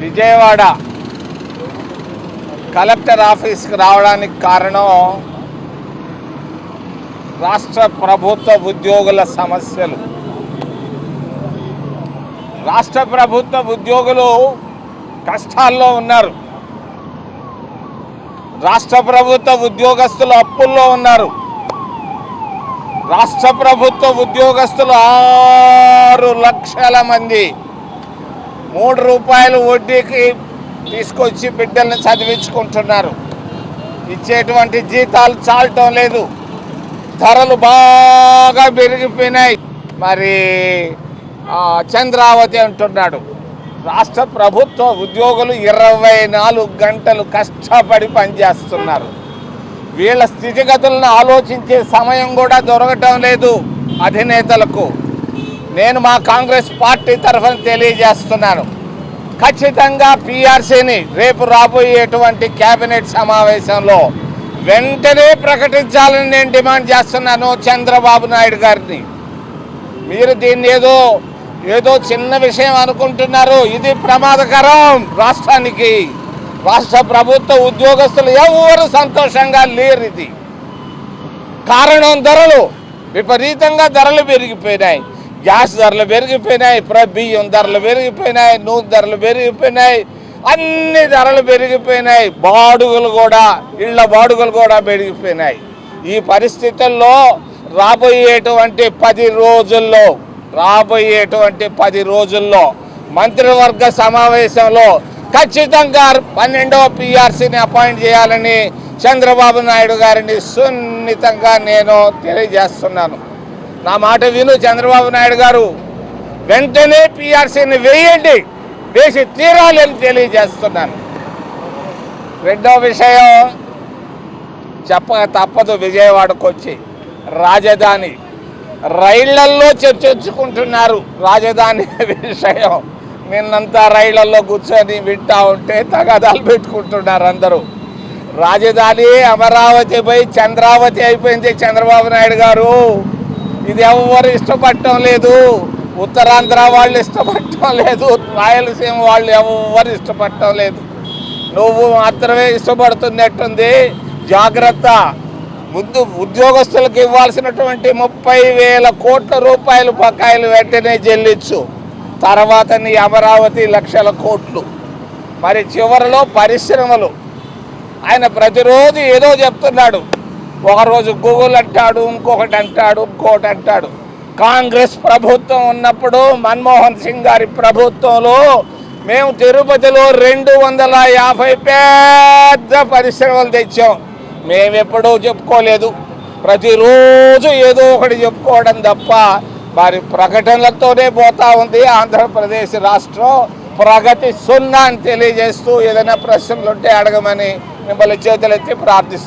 Vijayawada collector ఆఫీస్కి రావడానికి కారణం రాష్ట్ర ప్రభుత్వ ఉద్యోగుల సమస్యలు. రాష్ట్ర ప్రభుత్వ ఉద్యోగులు కష్టాల్లో ఉన్నారు. రాష్ట్ర ప్రభుత్వ ఉద్యోగస్తులు అప్పుల్లో ఉన్నారు. రాష్ట్ర ప్రభుత్వ ఉద్యోగస్తులు 6 లక్షల మంది 3 రూపాయలు వడ్డీకి తీసుకొచ్చి బిడ్డల్ని చదివించుకుంటున్నారు. ఇచ్చేటువంటి జీతాలు చాలటం లేదు. ధరలు బాగా పెరిగిపోయినాయి. మరి చంద్రావతి అంటున్నాడు. రాష్ట్ర ప్రభుత్వ ఉద్యోగులు 24 గంటలు కష్టపడి పనిచేస్తున్నారు. వీళ్ళ స్థితిగతులను ఆలోచించే సమయం కూడా దొరకటం లేదు అధినేతలకు. నేను మా కాంగ్రెస్ పార్టీ తరఫున తెలియజేస్తున్నాను, ఖచ్చితంగా పీఆర్సీని రేపు రాబోయేటువంటి కేబినెట్ సమావేశంలో వెంటనే ప్రకటించాలని నేను డిమాండ్ చేస్తున్నాను చంద్రబాబు నాయుడు గారిని. మీరు దీన్ని ఏదో చిన్న విషయం అనుకుంటున్నారు. ఇది ప్రమాదకరం రాష్ట్రానికి. రాష్ట్ర ప్రభుత్వ ఉద్యోగస్తులు ఎవరు సంతోషంగా లేరు. ఇది కారణం ధరలు, విపరీతంగా ధరలు పెరిగిపోయినాయి. గ్యాస్ ధరలు పెరిగిపోయినాయి, బియ్యం ధరలు పెరిగిపోయినాయి, నూనె ధరలు పెరిగిపోయినాయి, అన్ని ధరలు పెరిగిపోయినాయి. బాడుగులు కూడా, ఇళ్ల బాడుగులు కూడా పెరిగిపోయినాయి. ఈ పరిస్థితుల్లో రాబోయేటువంటి 10 రోజుల్లో మంత్రివర్గ సమావేశంలో ఖచ్చితంగా 12వ పీఆర్సీని అపాయింట్ చేయాలని చంద్రబాబు నాయుడు గారిని సున్నితంగా నేను తెలియజేస్తున్నాను. నా మాట విను చంద్రబాబు నాయుడు గారు, వెంటనే పీఆర్సీని వేసి తీరాలని తెలియజేస్తున్నాను. రెండో విషయం చెప్పక తప్పదు. విజయవాడకు వచ్చి రాజధాని రైళ్లల్లో చర్చించుకుంటున్నారు. రాజధాని విషయం నిన్నంతా రైళ్లలో కూర్చొని వింటా ఉంటే తగాదాలు పెట్టుకుంటున్నారు అందరూ. రాజధాని అమరావతి పోయి చంద్రావతి అయిపోయింది చంద్రబాబు నాయుడు గారు. ఇది ఎవరు ఇష్టపడటం లేదు. ఉత్తరాంధ్ర వాళ్ళు ఇష్టపడటం లేదు, రాయలసీమ వాళ్ళు ఎవరు ఇష్టపడటం లేదు. నువ్వు మాత్రమే ఇష్టపడుతున్నట్టుంది. జాగ్రత్త. ముందు ఉద్యోగస్తులకు ఇవ్వాల్సినటువంటి 30,000 కోట్ల రూపాయలు బకాయిలు వెంటనే చెల్లించు. తర్వాత నీ అమరావతి లక్షల కోట్లు. మరి చివరిలో పరిశ్రమలు. ఆయన ప్రతిరోజు ఏదో చెప్తున్నాడు. ఒకరోజు గూగుల్ అంటాడు, ఇంకొకటి అంటాడు. కాంగ్రెస్ ప్రభుత్వం ఉన్నప్పుడు మన్మోహన్ సింగ్ గారి ప్రభుత్వంలో మేము తిరుపతిలో 250 పెద్ద పరిశ్రమలు తెచ్చాం. మేమెప్పుడూ చెప్పుకోలేదు. ప్రతిరోజు ఏదో ఒకటి చెప్పుకోవడం తప్ప వారి ప్రకటనలతోనే పోతా ఉంది ఆంధ్రప్రదేశ్ రాష్ట్రం. ప్రగతి 0 అని తెలియజేస్తూ ఏదైనా ప్రశ్నలు ఉంటే అడగమని మిమ్మల్ని చేతులెత్తి ప్రార్థిస్తున్నాను.